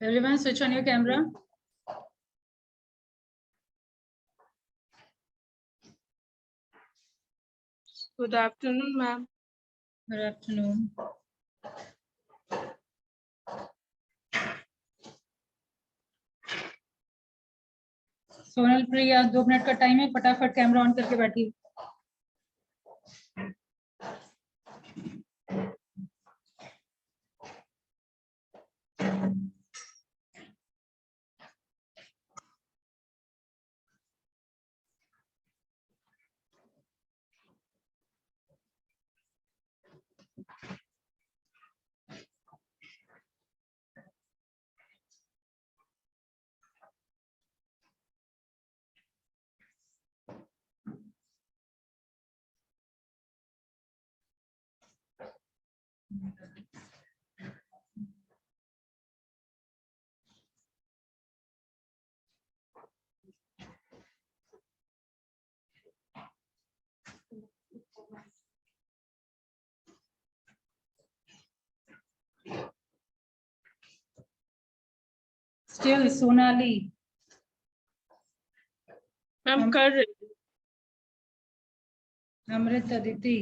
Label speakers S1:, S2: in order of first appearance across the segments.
S1: Everyone, switch on your camera.
S2: Good afternoon, ma'am.
S1: Good afternoon. Sonal Priya 2 minute का time है, फटाफट camera on करके बैठी। Still Sonali.
S2: मैम कर रही हूँ।
S1: अमृत, अदिति,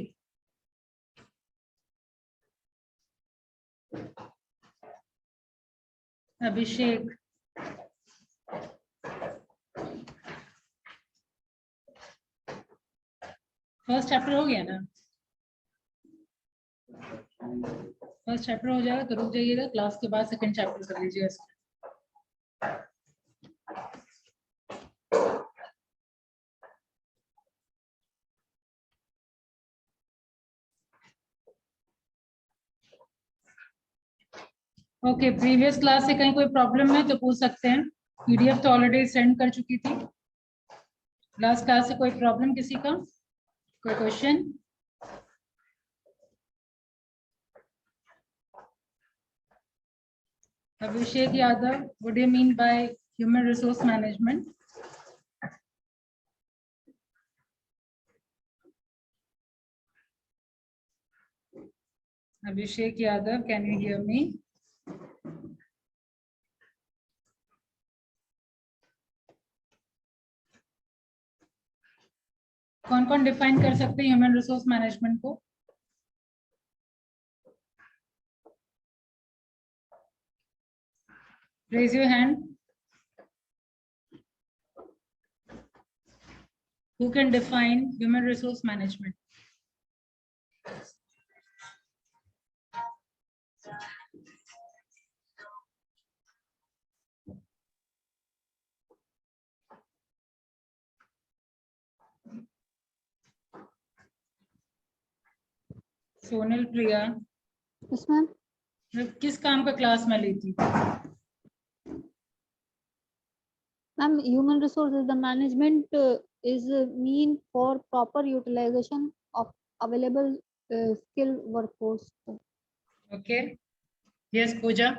S1: अभिषेक, फर्स्ट चैप्टर हो गया ना? फर्स्ट चैप्टर हो जाएगा तो रुक जाइएगा, क्लास के बाद सेकंड चैप्टर कर लीजिएगा। ओके, प्रीवियस क्लास से कहीं कोई प्रॉब्लम है तो पूछ सकते हैं। पीडीएफ तो ऑलरेडी सेंड कर चुकी थी। लास्ट क्लास से कोई प्रॉब्लम किसी का, कोई question? Abhishek Yadav, what do you mean by human resource management? Abhishek Yadav, can you hear me? कौन कौन डिफाइन कर सकते हैं ह्यूमन रिसोर्स मैनेजमेंट को? Raise your hand. Who can define human resource management? Sonal Priya,
S3: Yes, ma'am.
S1: किस काम का क्लास में ली थी?
S3: Ma'am, human resources, the management is mean for proper utilization of available skilled workforce.
S1: Okay. Yes, Pooja.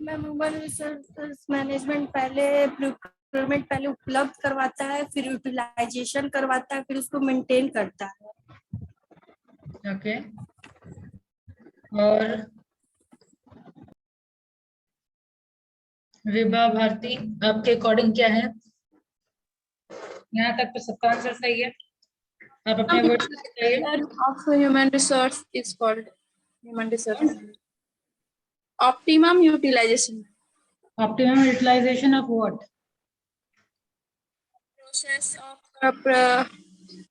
S4: Ma'am human resource management पहले procurement पहले उपलब्ध करवाता है, फिर यूटिलाइजेशन करवाता है, फिर उसको मेंटेन करता है।
S1: ओके। और विभा भारती, आपके अकॉर्डिंग क्या है? यहाँ तक तो सबका आंसर सही है। आप अपने वर्ड्स में बताइए।
S2: Of human resource is called human resource. Optimum utilization.
S1: Optimum utilization of what?
S2: Process of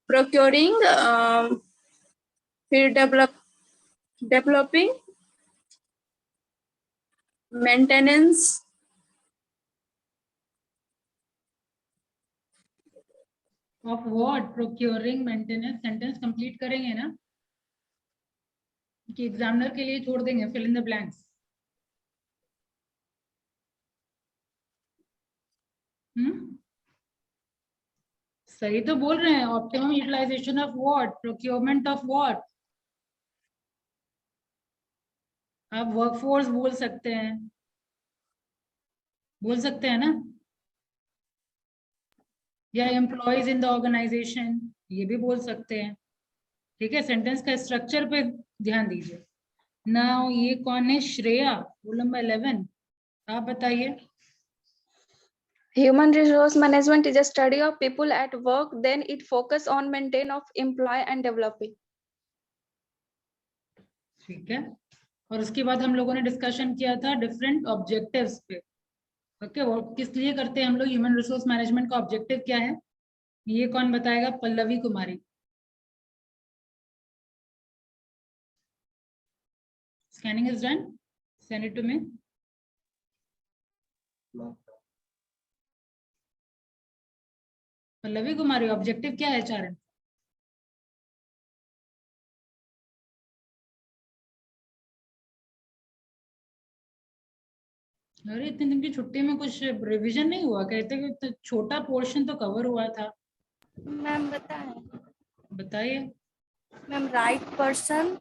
S2: procuring, फिर developing, maintenance,
S1: Of what? Procuring, maintenance, sentence complete करेंगे ना? कि एग्जामिनर के लिए छोड़ देंगे fill in the blanks? सही तो बोल रहे हैं। Optimum utilisation of what? Procurement of what? आप वर्कफोर्स बोल सकते हैं, बोल सकते हैं ना, या एम्प्लॉयज इन द ऑर्गेनाइजेशन, ये भी बोल सकते हैं। ठीक है, सेंटेंस का स्ट्रक्चर पे ध्यान दीजिए। नाउ ये कौन है? Shreya, roll number 11। आप बताइए।
S2: Human resource management is a study of people at work. Then it focus on maintain of employee and developing.
S1: ठीक है, और उसके बाद हम लोगों ने डिस्कशन किया था डिफरेंट ऑब्जेक्टिव्स पे। ओके, वो किस लिए करते हैं हम लोग? ह्यूमन रिसोर्स मैनेजमेंट का ऑब्जेक्टिव क्या है? ये कौन बताएगा? Pallavi Kumari. Scanning is done, send it to me. Pallavi Kumari, objective क्या है एचआरएम? अरे इतने दिन की छुट्टी में कुछ रिवीजन नहीं हुआ? कहते कि तो छोटा पोर्शन तो कवर हुआ था।
S4: मैम बताएं।
S1: बताइए।
S4: Ma'am right person,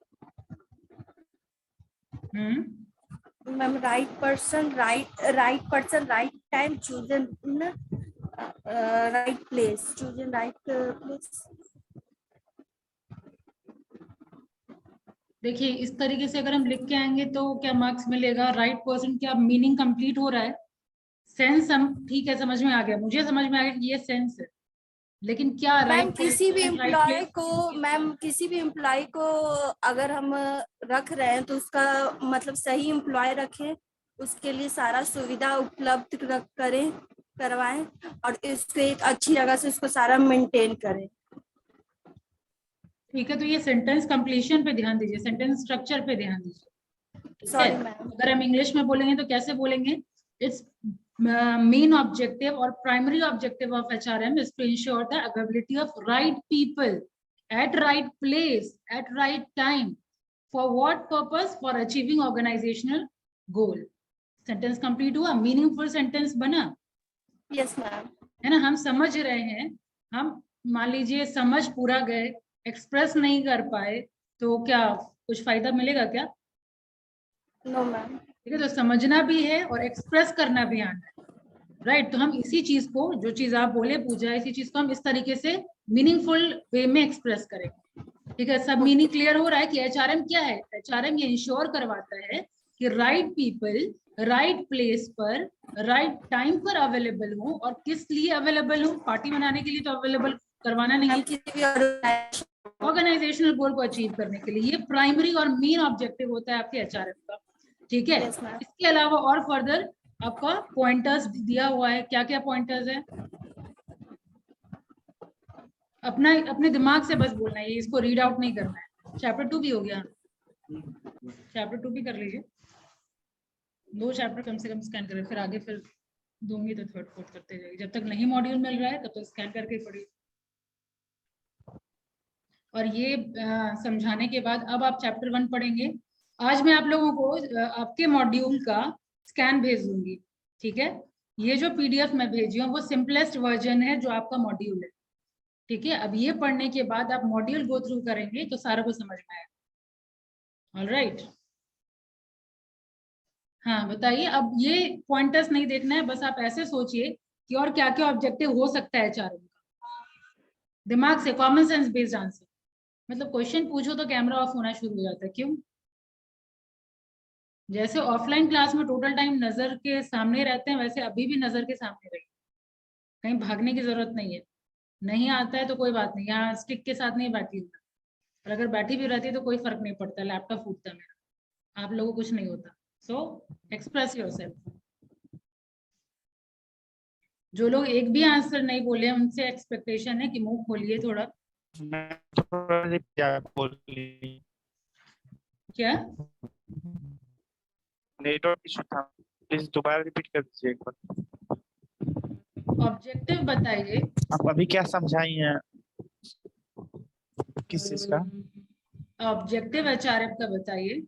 S4: ma'am right person, right person, right time, chosen right place, chosen right place.
S1: देखिए इस तरीके से अगर हम लिख के आएंगे तो क्या मार्क्स मिलेगा? राइट पर्सन, क्या मीनिंग कंप्लीट हो रहा है? सेंस हम ठीक है, समझ में आ गया, मुझे समझ में आ गया कि ये सेंस है, लेकिन क्या
S4: मैम
S1: राइट
S4: किसी भी एम्प्लॉय को, मैम किसी भी एम्प्लॉय को अगर हम रख रहे हैं तो उसका मतलब सही एम्प्लॉय रखें, उसके लिए सारा सुविधा उपलब्ध करें, करवाएं, और इसको एक अच्छी जगह से उसको सारा मेंटेन करें।
S1: ठीक है, तो ये सेंटेंस कंप्लीशन पे ध्यान दीजिए, सेंटेंस स्ट्रक्चर पे ध्यान दीजिए। ठीक है,
S4: सॉरी मैम।
S1: अगर हम इंग्लिश में बोलेंगे तो कैसे बोलेंगे? इट्स मेन ऑब्जेक्टिव और primary objective of HRM is to ensure the availability of right people at right place at right time for what purpose? For achieving organizational goal. Sentence complete हुआ, meaningful sentence बना।
S4: Yes ma'am.
S1: है ना, हम समझ रहे हैं, हम मान लीजिए समझ पूरा गए, एक्सप्रेस नहीं कर पाए तो क्या कुछ फायदा मिलेगा क्या?
S4: No ma'am.
S1: ठीक है, तो समझना भी है और एक्सप्रेस करना भी आना है, राइट? तो हम इसी चीज को, जो चीज आप बोले पूजा, इसी चीज को हम इस तरीके से मीनिंगफुल वे में एक्सप्रेस करेंगे। ठीक है, सब मीनिंग क्लियर हो रहा है कि एचआरएम क्या है? एचआरएम ये इंश्योर करवाता है कि राइट पीपल राइट प्लेस पर राइट टाइम पर अवेलेबल हो। और किस लिए अवेलेबल हो? पार्टी मनाने के लिए तो अवेलेबल करवाना नहीं है,
S4: किसी भी
S1: ऑर्गेनाइजेशनल गोल को अचीव करने के लिए। ये प्राइमरी और मेन ऑब्जेक्टिव होता है आपके एचआरएम का। ठीक है,
S4: Yes, ma'am.
S1: इसके अलावा और फर्दर आपका पॉइंटर्स दिया हुआ है। क्या क्या पॉइंटर्स है? अपने दिमाग से बस बोलना है, ये इसको रीड आउट नहीं करना है। चैप्टर 2 भी हो गया, चैप्टर 2 भी कर लीजिए। 2 चैप्टर कम से कम स्कैन करें, फिर आगे फिर दूंगी तो थर्ड फोर्थ करते जाइए। जब तक नहीं मॉड्यूल मिल रहा है तब तक स्कैन करके पढ़िए। और ये समझाने के बाद अब आप चैप्टर 1 पढ़ेंगे। आज मैं आप लोगों को आपके मॉड्यूल का स्कैन भेज दूंगी। ठीक है, ये जो पीडीएफ मैं भेजी हूँ वो सिंपलेस्ट वर्जन है जो आपका मॉड्यूल है। ठीक है, अब ये पढ़ने के बाद आप मॉड्यूल गो थ्रू करेंगे तो सारा कुछ समझ में आएगा। ऑलराइट, हाँ बताइए। अब ये पॉइंटर्स नहीं देखना है, बस आप ऐसे सोचिए कि और क्या क्या ऑब्जेक्टिव हो सकता है एचआरएम का, दिमाग से, कॉमन सेंस बेस्ड आंसर। मतलब क्वेश्चन पूछो तो कैमरा ऑफ होना शुरू हो जाता है, क्यों? जैसे ऑफलाइन क्लास में टोटल टाइम नजर के सामने रहते हैं, वैसे अभी भी नजर के सामने रहिए, कहीं भागने की जरूरत नहीं है। नहीं आता है तो कोई बात नहीं, यहाँ स्टिक के साथ नहीं बैठी हूँ, और अगर बैठी भी रहती है तो कोई फर्क नहीं पड़ता, लैपटॉप फूटता है मेरा, आप लोगों को कुछ नहीं होता। सो एक्सप्रेस योरसेल्फ। जो लोग एक भी आंसर नहीं बोले उनसे एक्सपेक्टेशन है कि मुंह खोलिए थोड़ा। क्या
S5: नेटवर्क इशू था, प्लीज दोबारा रिपीट कर दीजिए एक बार।
S1: ऑब्जेक्टिव बताइए।
S5: आप अभी क्या समझाई हैं, किस चीज का?
S1: ऑब्जेक्टिव एचआरएफ का बताइए।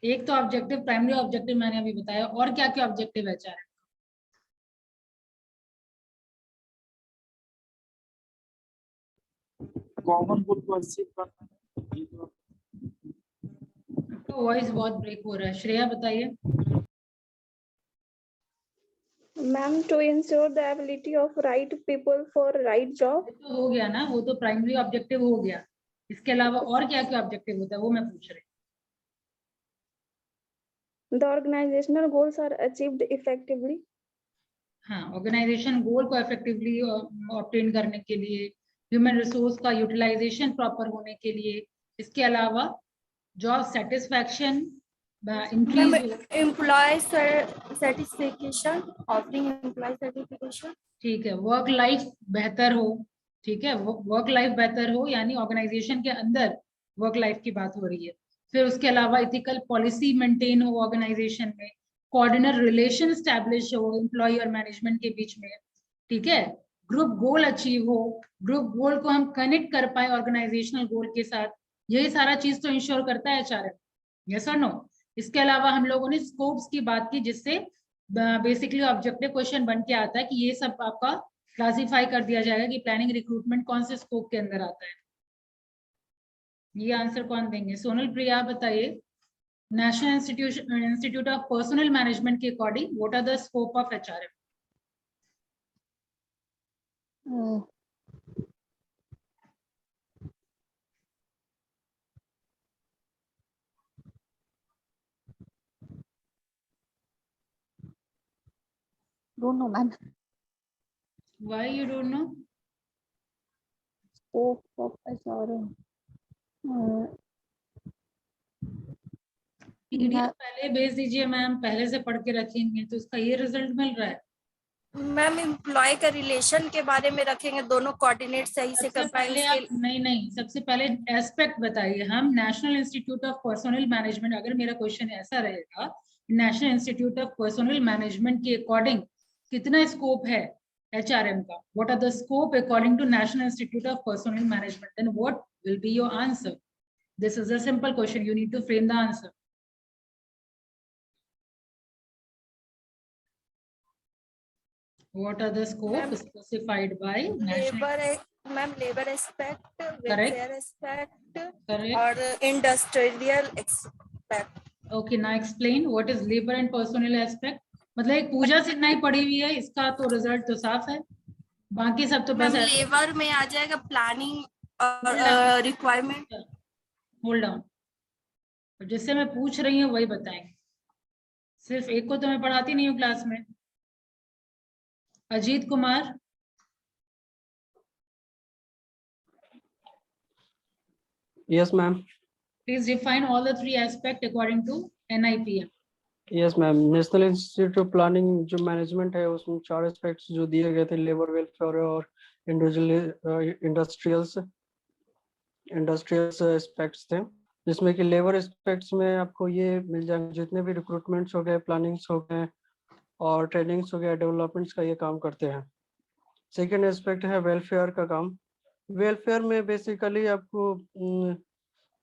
S1: एक तो ऑब्जेक्टिव प्राइमरी ऑब्जेक्टिव मैंने अभी बताया, और क्या क्या ऑब्जेक्टिव एचआरएफ?
S5: कॉमन गुड को अचीव करना।
S1: तो वॉइस बहुत ब्रेक हो रहा है, श्रेया बताइए।
S2: Ma'am, to ensure the ability of right people for right job.
S1: तो हो गया ना, वो तो प्राइमरी ऑब्जेक्टिव हो गया। इसके अलावा और क्या क्या ऑब्जेक्टिव होता है वो मैं पूछ रही
S2: The organizational goals are achieved effectively.
S1: हाँ, ऑर्गेनाइजेशन गोल को इफेक्टिवली ऑब्टेन करने के लिए, ह्यूमन रिसोर्स का यूटिलाइजेशन प्रॉपर होने के लिए, इसके अलावा job satisfaction increase,
S4: employee satisfaction, offering employee certification.
S1: ठीक है, वर्क लाइफ बेहतर हो, ठीक है, वर्क लाइफ बेहतर हो यानी ऑर्गेनाइजेशन के अंदर वर्क लाइफ की बात हो रही है। फिर उसके अलावा इथिकल पॉलिसी मेंटेन हो ऑर्गेनाइजेशन में, कोऑर्डिनेट रिलेशन स्टैब्लिश हो एम्प्लॉय और मैनेजमेंट के बीच में, ठीक है, ग्रुप गोल अचीव हो, ग्रुप गोल को हम कनेक्ट कर पाए ऑर्गेनाइजेशनल गोल के साथ, यही सारा चीज तो इंश्योर करता है एचआरएम, यस और नो। इसके अलावा हम लोगों ने स्कोप्स की बात की, जिससे बेसिकली ऑब्जेक्टिव क्वेश्चन बन के आता है कि ये सब आपका क्लासिफाई कर दिया जाएगा कि प्लानिंग रिक्रूटमेंट कौन से स्कोप के अंदर आता है। ये आंसर कौन देंगे? सोनल प्रिया बताइए, national institute of personnel management के according what are the scope of HRM?
S3: Don't know, ma'am.
S1: Why you don't know?
S3: Scope of SRM.
S1: PDF पहले भेज दीजिए मैम, पहले से पढ़ के रखेंगे तो इसका ये रिजल्ट मिल रहा है।
S4: मैम एम्प्लॉय का रिलेशन के बारे में रखेंगे, दोनों कोऑर्डिनेट सही से
S1: सबसे
S4: कर पाए
S1: पहले
S4: उसके
S1: आप नहीं, सबसे पहले एस्पेक्ट बताइए। हम national institute of personnel management, अगर मेरा क्वेश्चन ऐसा रहेगा, national institute of personnel management के अकॉर्डिंग कितना स्कोप है एचआरएम का, what are the scope according to national institute of personnel management, then what will be your answer? This is a simple question, you need to frame the answer. What are the scope specified by national?
S4: Labour, ma'am labour aspect, welfare aspect
S1: Correct.
S4: और industrial aspect.
S1: Okay, now explain what is labor and personnel aspect. मतलब एक पूजा सिन्हा ही पड़ी हुई है, इसका तो result तो साफ है, बाकी सब तो
S4: मैम
S1: बस
S4: लेबर में आ जाएगा प्लानिंग और रिक्वायरमेंट।
S1: होल्ड ऑन, जिससे मैं पूछ रही हूँ वही बताएंगे, सिर्फ एक को तो मैं पढ़ाती नहीं हूँ क्लास में। Ajit Kumar,
S6: Yes, ma'am.
S1: please define all the three aspects according to NIPM.
S6: Yes, ma'am. National institute of planning जो मैनेजमेंट है उसमें 4 एस्पेक्ट्स जो दिए गए थे, लेबर वेलफेयर और इंडस्ट्रियल्स एस्पेक्ट्स थे, जिसमें कि लेबर एस्पेक्ट्स में आपको ये मिल जाएंगे जितने भी रिक्रूटमेंट्स हो गए, प्लानिंग्स हो गए और ट्रेनिंग्स हो गए, डेवलपमेंट्स का ये काम करते हैं। सेकेंड एस्पेक्ट है वेलफेयर का काम। वेलफेयर में बेसिकली आपको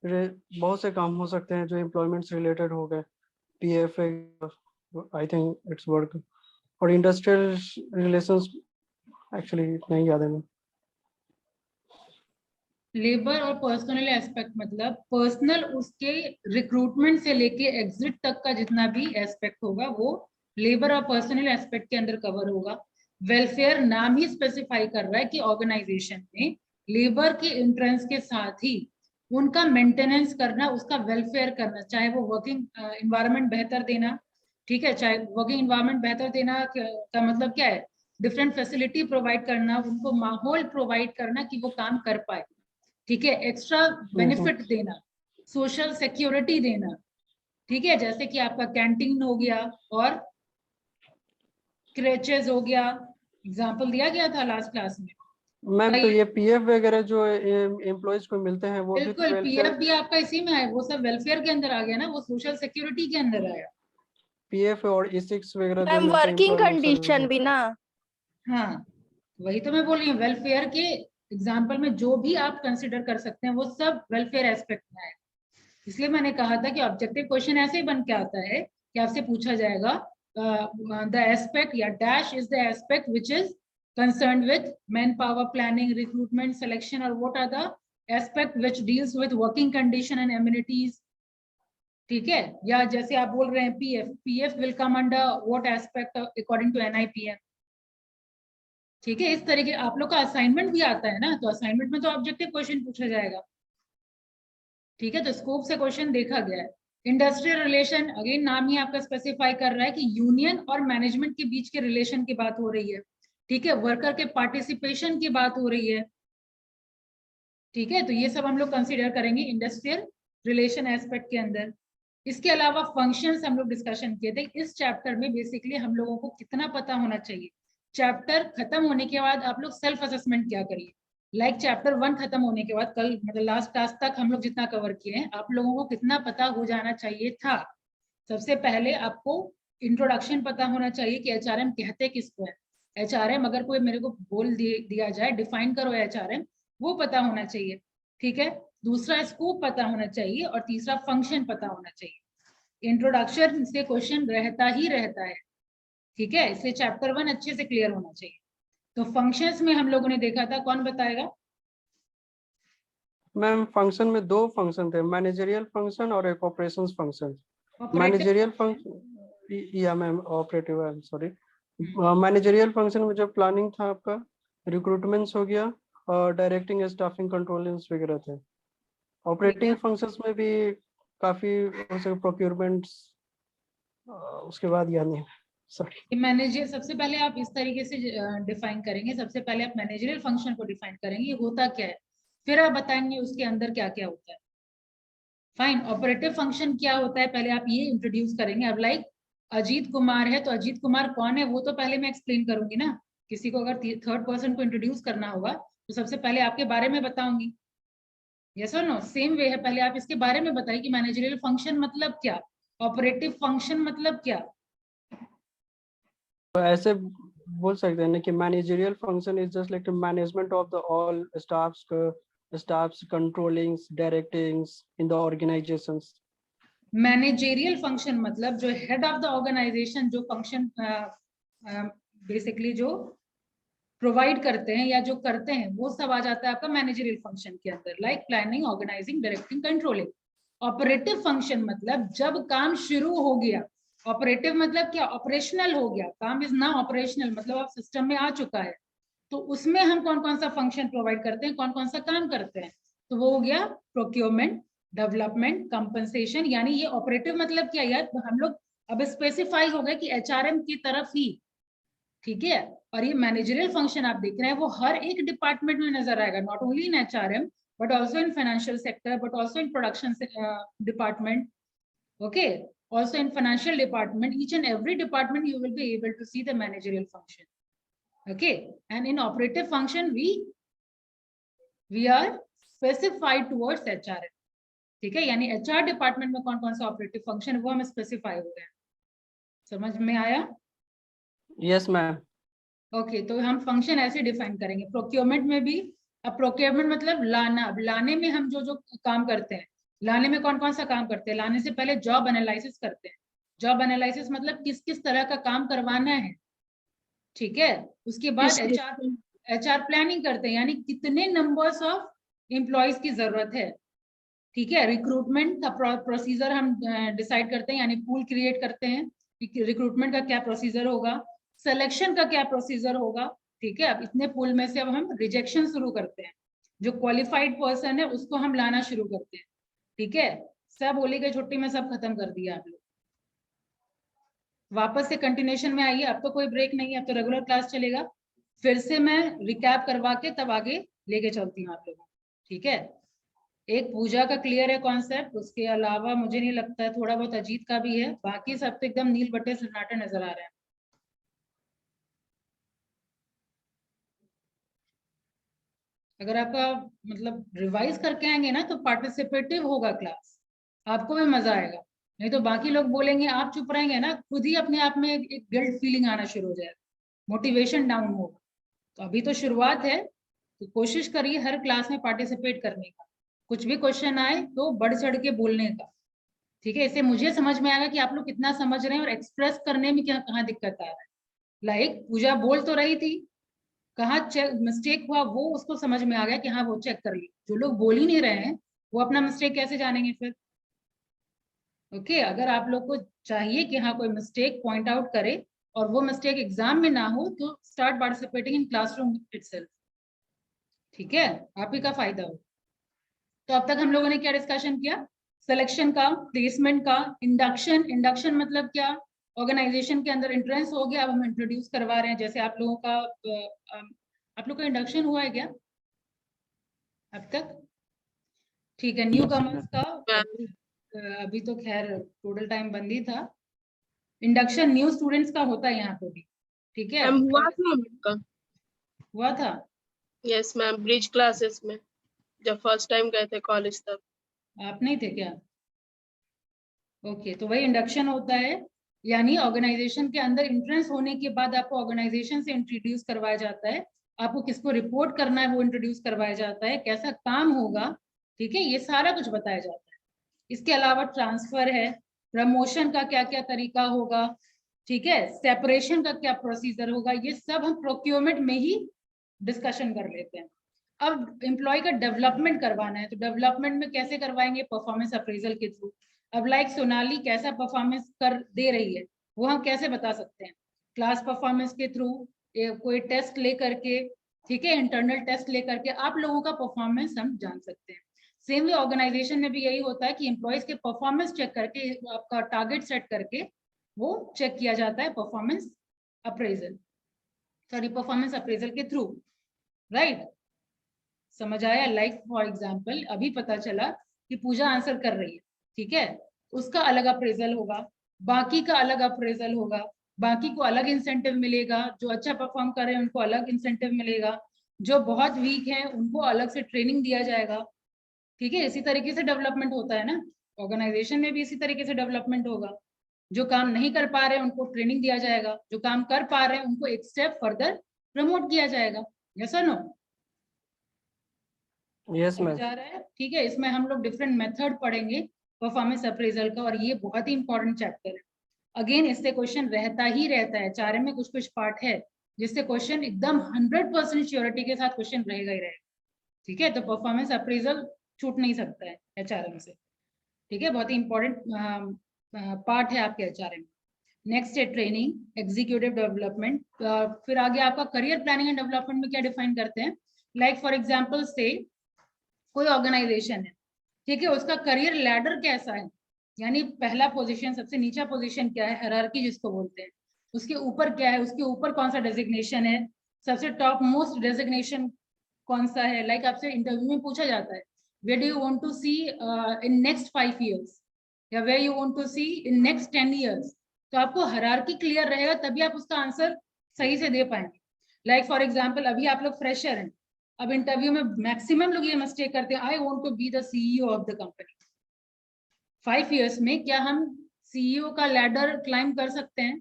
S6: बहुत से काम हो सकते हैं जो एम्प्लॉयमेंट से रिलेटेड हो गए, PF I think it's work, और इंडस्ट्रियल रिलेशंस एक्चुअली नहीं याद है मैं।
S1: लेबर और पर्सनल एस्पेक्ट मतलब पर्सनल, उसके रिक्रूटमेंट से लेके एग्जिट तक का जितना भी एस्पेक्ट होगा वो लेबर और पर्सनल एस्पेक्ट के अंदर कवर होगा। वेलफेयर नाम ही स्पेसिफाई कर रहा है कि ऑर्गेनाइजेशन में लेबर के एंट्रेंस के साथ ही उनका मेंटेनेंस करना, उसका वेलफेयर करना, चाहे वो वर्किंग एनवायरनमेंट बेहतर देना, ठीक है, चाहे वर्किंग एनवायरनमेंट बेहतर देना का मतलब क्या है, डिफरेंट फैसिलिटी प्रोवाइड करना, उनको माहौल प्रोवाइड करना कि वो काम कर पाए, ठीक है, एक्स्ट्रा बेनिफिट देना, सोशल सिक्योरिटी देना, ठीक है, जैसे कि आपका कैंटीन हो गया और क्रेचेस हो गया, एग्जांपल दिया गया था लास्ट क्लास में।
S6: मैम तो ये PF वगैरह जो एम्प्लॉयज को मिलते हैं वो भी
S1: बिल्कुल, PF भी आपका इसी में है, वो सब वेलफेयर के अंदर आ गया ना, वो सोशल सिक्योरिटी के अंदर आया।
S6: PF और E6 वगैरह
S4: मैम वर्किंग कंडीशन भी ना।
S1: हाँ, वही तो मैं बोल रही हूँ, वेलफेयर के एग्जाम्पल में जो भी आप कंसिडर कर सकते हैं वो सब वेलफेयर एस्पेक्ट में है। इसलिए मैंने कहा था कि ऑब्जेक्टिव क्वेश्चन ऐसे ही बन के आता है कि आपसे पूछा जाएगा द एस्पेक्ट या dash is the aspect which is concerned with manpower planning, recruitment, selection, or what are the aspect which deals with working condition and amenities, ठीक है, या जैसे आप बोल रहे हैं PF will come under what aspect according to NIPM. ठीक है, इस तरीके आप लोग का असाइनमेंट भी आता है ना, तो असाइनमेंट में तो ऑब्जेक्टिव क्वेश्चन पूछा जाएगा। ठीक है, तो स्कोप से क्वेश्चन देखा गया है। इंडस्ट्रियल रिलेशन, अगेन नाम ही आपका स्पेसिफाई कर रहा है कि यूनियन और मैनेजमेंट के बीच के रिलेशन की बात हो रही है। ठीक है, वर्कर के पार्टिसिपेशन की बात हो रही है। ठीक है, तो ये सब हम लोग कंसीडर करेंगे इंडस्ट्रियल रिलेशन एस्पेक्ट के अंदर। इसके अलावा फंक्शंस हम लोग डिस्कशन किए थे। इस चैप्टर में बेसिकली हम लोगों को कितना पता होना चाहिए, चैप्टर खत्म होने के बाद आप लोग सेल्फ असेसमेंट क्या करिए। लाइक चैप्टर 1 खत्म होने के बाद, कल मतलब लास्ट क्लास तक हम लोग जितना कवर किए हैं, आप लोगों को कितना पता हो जाना चाहिए था। सबसे पहले आपको इंट्रोडक्शन पता होना चाहिए कि एचआरएम कहते किसको है। एचआरएम अगर कोई मेरे को बोल दिया जाए डिफाइन करो एचआरएम, वो पता होना चाहिए। ठीक है, दूसरा स्कोप पता होना चाहिए और तीसरा फंक्शन पता होना चाहिए। इंट्रोडक्शन से क्वेश्चन रहता ही रहता है। ठीक है, इसलिए चैप्टर 1 अच्छे से क्लियर होना चाहिए। तो फंक्शंस में हम लोगों ने देखा था, कौन बताएगा?
S6: मैम फंक्शन में 2 फंक्शन थे, मैनेजरियल फंक्शन और एक ऑपरेशंस फंक्शन। मैनेजरियल फंक्शन या ma'am operative, I am sorry. Managerial function में जो प्लानिंग था आपका, रिक्रूटमेंट्स हो गया और डायरेक्टिंग स्टाफिंग कंट्रोलिंग्स वगैरह थे। ऑपरेटिंग फंक्शंस में भी काफी प्रोक्योरमेंट्स, उसके बाद याद नहीं, सॉरी।
S1: मैनेजर सबसे पहले आप इस तरीके से डिफाइन करेंगे। सबसे पहले आप मैनेजरियल फंक्शन को डिफाइन करेंगे, ये होता क्या है, फिर आप बताएंगे उसके अंदर क्या क्या होता है। फाइन, ऑपरेटिव फंक्शन क्या होता है पहले आप ये इंट्रोड्यूस करेंगे। अब लाइक अजीत कुमार है, तो अजीत कुमार कौन है वो तो पहले मैं एक्सप्लेन करूंगी ना। किसी को अगर थर्ड पर्सन को इंट्रोड्यूस करना होगा तो सबसे पहले आपके बारे में बताऊंगी। यस और नो, सेम वे है, पहले आप इसके बारे में बताइए कि मैनेजरियल फंक्शन मतलब क्या, ऑपरेटिव फंक्शन मतलब क्या।
S6: तो ऐसे बोल सकते हैं ना कि managerial function is just like the management of the all staffs controllings directings in the organisations.
S1: Managerial function मतलब जो हेड ऑफ द ऑर्गेनाइजेशन जो फंक्शन बेसिकली जो प्रोवाइड करते हैं या जो करते हैं वो सब आ जाता है आपका मैनेजरियल फंक्शन के अंदर, like planning, organising, directing, controlling. Operative function मतलब जब काम शुरू हो गया। ऑपरेटिव मतलब क्या, ऑपरेशनल हो गया, काम इज नाउ ऑपरेशनल, मतलब आप सिस्टम में आ चुका है, तो उसमें हम कौन कौन सा फंक्शन प्रोवाइड करते हैं, कौन कौन सा काम करते हैं। तो वो हो गया प्रोक्योरमेंट, डेवलपमेंट, कंपनसेशन। यानी ये ऑपरेटिव मतलब क्या यार, हम लोग अब स्पेसिफाई हो गए कि एचआरएम की तरफ ही। ठीक है, और ये मैनेजरियल फंक्शन आप देख रहे हैं वो हर एक डिपार्टमेंट में नजर आएगा, not only in HRM but also in financial sector, but also in production department, okay, also in financial department, each and every department you will be able to see the managerial function. Okay, and in operative function we are specified towards HRM. ठीक है, यानी HR department में कौन कौन सा operative function वो हम specify हो गए। समझ में आया?
S6: Yes ma'am.
S1: ओके, तो हम फंक्शन ऐसे डिफाइन करेंगे। प्रोक्योरमेंट में भी, अब प्रोक्योरमेंट मतलब लाना, अब लाने में हम जो जो काम करते हैं, लाने में कौन कौन सा काम करते हैं। लाने से पहले जॉब एनालिसिस करते हैं। जॉब एनालिसिस मतलब किस किस तरह का काम करवाना है। ठीक है, उसके बाद एचआर प्लानिंग करते हैं, यानी कितने नंबर्स ऑफ एम्प्लॉयज की जरूरत है। ठीक है, रिक्रूटमेंट का प्रोसीजर हम डिसाइड करते हैं, यानी पूल क्रिएट करते हैं, रिक्रूटमेंट का क्या प्रोसीजर होगा, सिलेक्शन का क्या प्रोसीजर होगा। ठीक है, अब इतने पूल में से अब हम रिजेक्शन शुरू करते हैं, जो क्वालिफाइड पर्सन है उसको हम लाना शुरू करते हैं। ठीक है, सब होली की छुट्टी में सब खत्म कर दिया आप लोग। वापस से कंटिन्यूएशन में आइए, अब तो कोई ब्रेक नहीं है, अब तो रेगुलर क्लास चलेगा। फिर से मैं रिकैप करवा के तब आगे लेके चलती हूँ आप लोगों। ठीक है, एक पूजा का क्लियर है कॉन्सेप्ट, उसके अलावा मुझे नहीं लगता है, थोड़ा बहुत अजीत का भी है, बाकी सब तो एकदम नील बटे सन्नाटा नजर आ रहा है। अगर आपका मतलब रिवाइज करके आएंगे ना तो पार्टिसिपेटिव होगा क्लास, आपको भी मजा आएगा। नहीं तो बाकी लोग बोलेंगे, आप चुप रहेंगे ना, खुद ही अपने आप में एक गिल्ट फीलिंग आना शुरू हो जाएगा, मोटिवेशन डाउन होगा। तो अभी तो शुरुआत है, तो कोशिश करिए हर क्लास में पार्टिसिपेट करने का, कुछ भी क्वेश्चन आए तो बढ़ चढ़ के बोलने का। ठीक है, इससे मुझे समझ में आएगा कि आप लोग कितना समझ रहे हैं और एक्सप्रेस करने में क्या कहाँ दिक्कत आ रहा है। लाइक पूजा बोल तो रही थी, कहाँ मिस्टेक हुआ वो उसको समझ में आ गया कि हाँ वो चेक कर ली। जो लोग बोल ही नहीं रहे हैं वो अपना मिस्टेक कैसे जानेंगे फिर। ओके अगर आप लोग को चाहिए कि हाँ कोई मिस्टेक पॉइंट आउट करे और वो मिस्टेक एग्जाम में ना हो तो start participating in classroom itself, ठीक है, आप ही का फायदा हो। तो अब तक हम लोगों ने क्या डिस्कशन किया, सिलेक्शन का, प्लेसमेंट का, इंडक्शन, इंडक्शन मतलब क्या, ऑर्गेनाइजेशन के अंदर एंट्रेंस हो गया, अब हम इंट्रोड्यूस करवा रहे हैं, जैसे आप लोगों का आप लोग का इंडक्शन हुआ है क्या अब तक, ठीक है। न्यू कमर्स का अभी तो खैर टोटल टाइम बंद ही था, इंडक्शन न्यू स्टूडेंट्स का होता है यहाँ पे भी, ठीक है।
S7: मैम हुआ था उनका।
S1: हुआ था,
S7: यस मैम, ब्रिज क्लासेस में जब फर्स्ट टाइम गए थे कॉलेज तब।
S1: आप नहीं थे क्या, ओके तो वही इंडक्शन होता है, यानी ऑर्गेनाइजेशन के अंदर एंट्रेंस होने के बाद आपको ऑर्गेनाइजेशन से इंट्रोड्यूस करवाया जाता है, आपको किसको रिपोर्ट करना है वो इंट्रोड्यूस करवाया जाता है, कैसा काम होगा, ठीक है, ये सारा कुछ बताया जाता है। इसके अलावा ट्रांसफर है, प्रमोशन का क्या क्या तरीका होगा, ठीक है, सेपरेशन का क्या प्रोसीजर होगा, ये सब हम प्रोक्योरमेंट में ही डिस्कशन कर लेते हैं। अब एम्प्लॉय का डेवलपमेंट करवाना है तो डेवलपमेंट में कैसे करवाएंगे, परफॉर्मेंस अप्रेजल के थ्रू। अब लाइक सोनाली कैसा परफॉर्मेंस कर दे रही है वो हम कैसे बता सकते हैं, क्लास परफॉर्मेंस के थ्रू, कोई टेस्ट ले करके, ठीक है, इंटरनल टेस्ट ले करके आप लोगों का परफॉर्मेंस हम जान सकते हैं। सेम वे ऑर्गेनाइजेशन में भी यही होता है कि एम्प्लॉयज के परफॉर्मेंस चेक करके, आपका टारगेट सेट करके वो चेक किया जाता है performance appraisal, sorry performance appraisal के थ्रू, राइट, समझ आया। लाइक फॉर एग्जाम्पल अभी पता चला कि पूजा आंसर कर रही है, ठीक है, उसका अलग अप्रेजल होगा, बाकी का अलग अप्रेजल होगा, बाकी को अलग इंसेंटिव मिलेगा, जो अच्छा परफॉर्म कर रहे हैं उनको अलग इंसेंटिव मिलेगा, जो बहुत वीक है उनको अलग से ट्रेनिंग दिया जाएगा, ठीक है। इसी तरीके से डेवलपमेंट होता है ना, ऑर्गेनाइजेशन में भी इसी तरीके से डेवलपमेंट होगा, जो काम नहीं कर पा रहे हैं उनको ट्रेनिंग दिया जाएगा, जो काम कर पा रहे हैं उनको एक स्टेप फर्दर प्रमोट किया जाएगा, यस और नो,
S6: यस मैम।
S1: जा रहा है, ठीक है। इसमें हम लोग डिफरेंट मेथड पढ़ेंगे परफॉर्मेंस अप्रेजल का, और ये बहुत ही इंपॉर्टेंट चैप्टर है। अगेन इससे क्वेश्चन रहता है, चारे में कुछ कुछ पार्ट है जिससे क्वेश्चन एकदम 100% श्योरिटी के साथ क्वेश्चन रहेगा ही रहेगा, ठीक है। तो परफॉर्मेंस अप्रेजल छूट नहीं सकता है एचआरएम से, ठीक है, बहुत ही इंपॉर्टेंट पार्ट है आपके एचआरएम। नेक्स्ट है ट्रेनिंग, एग्जीक्यूटिव डेवलपमेंट, फिर आगे आपका करियर प्लानिंग एंड डेवलपमेंट में क्या डिफाइन करते हैं, लाइक फॉर एग्जाम्पल से कोई ऑर्गेनाइजेशन है, ठीक है, उसका करियर लैडर कैसा है, यानी पहला पोजीशन, सबसे नीचा पोजीशन क्या है, हायरार्की जिसको बोलते हैं, उसके ऊपर क्या है, उसके ऊपर कौन सा डेजिग्नेशन है, सबसे टॉप मोस्ट डेजिग्नेशन कौन सा है। लाइक आपसे इंटरव्यू में पूछा जाता है, where do you want to see in next 5 years या where you want to see in next 10 years, तो आपको हायरार्की क्लियर रहेगा तभी आप उसका आंसर सही से दे पाएंगे। लाइक फॉर एग्जाम्पल अभी आप लोग फ्रेशर हैं, अब इंटरव्यू में मैक्सिमम लोग ये मिस्टेक करते हैं, I want to be the CEO of the company. 5 years में क्या हम सीईओ का लैडर क्लाइम कर सकते हैं,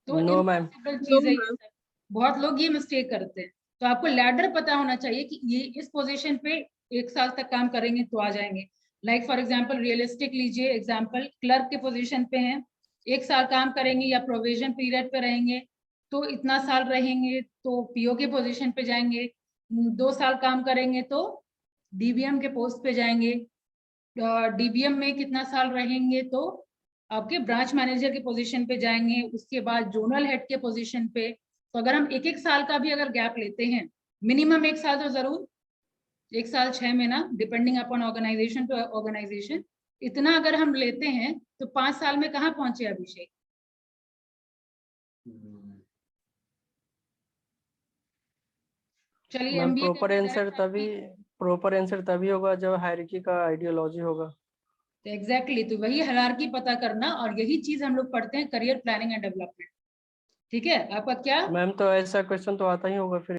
S1: तो
S6: नो मैम।
S1: इम्पॉसिबल चीज है ये सब। बहुत लोग ये मिस्टेक करते हैं, तो आपको लैडर पता होना चाहिए कि ये इस पोजीशन पे 1 साल तक काम करेंगे तो आ जाएंगे। लाइक फॉर एग्जांपल रियलिस्टिक लीजिए एग्जांपल, क्लर्क के पोजीशन पे हैं, 1 साल काम करेंगे या प्रोविजन पीरियड पे रहेंगे तो इतना साल रहेंगे तो पीओ के पोजीशन पे जाएंगे, 2 साल काम करेंगे तो डीबीएम के पोस्ट पे जाएंगे, डीबीएम में कितना साल रहेंगे तो आपके ब्रांच मैनेजर के पोजीशन पे जाएंगे, उसके बाद जोनल हेड के पोजीशन पे। तो अगर हम 1-1 साल का भी अगर गैप लेते हैं, मिनिमम 1 साल तो जरूर, 1 साल 6 महीना depending upon organisation to organisation, इतना अगर हम लेते हैं तो 5 साल में कहाँ पहुंचे अभिषेक। चलिए
S6: मैम
S1: एमबीए
S6: प्रॉपर आंसर तभी होगा जब हायरार्की का आइडियोलॉजी होगा।
S1: तो एग्जैक्टली तो वही हायरार्की पता करना, और यही चीज हम लोग पढ़ते हैं करियर प्लानिंग एंड डेवलपमेंट, ठीक है। आपका क्या
S6: मैम तो ऐसा क्वेश्चन तो आता ही होगा फिर,